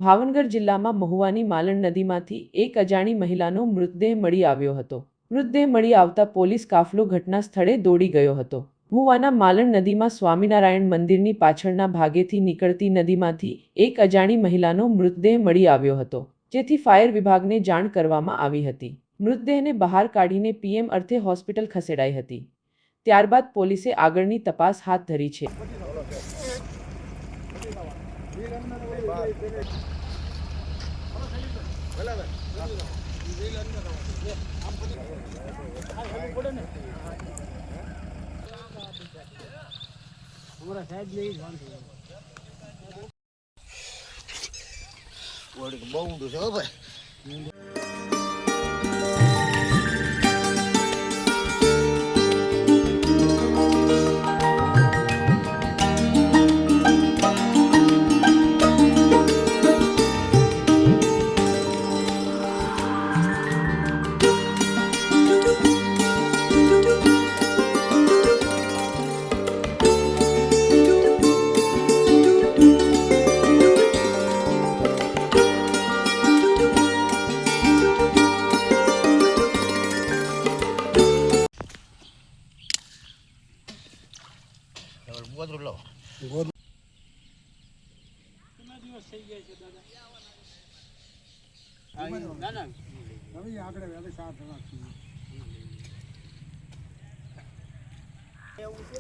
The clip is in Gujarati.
ભાવનગર જિલ્લામાં મહુવાની માલણ નદીમાંથી એક અજાણી મહિલાનો મૃતદેહ મળી આવ્યો હતો। મૃતદેહ મળી આવતા પોલીસ કાફલો ઘટના સ્થળે દોડી ગયો હતો। મહુવાના માલણ નદીમાં સ્વામિનારાયણ મંદિરની પાછળના ભાગેથી નીકળતી નદીમાંથી એક અજાણી મહિલાનો મૃતદેહ મળી આવ્યો હતો, જેથી ફાયર વિભાગને જાણ કરવામાં આવી હતી। મૃતદેહને બહાર કાઢીને પીએમ અર્થે હોસ્પિટલ ખસેડાઈ હતી। ત્યારબાદ પોલીસે આગળની તપાસ હાથ ધરી છે। બહુ ઊંડું છે ભાઈ। ગોદરું લો ગોદ કેટલા દિવસ થઈ ગયા છે દાદા? ના ના હવે આગળ વેલે 7 રાખી એવું છે।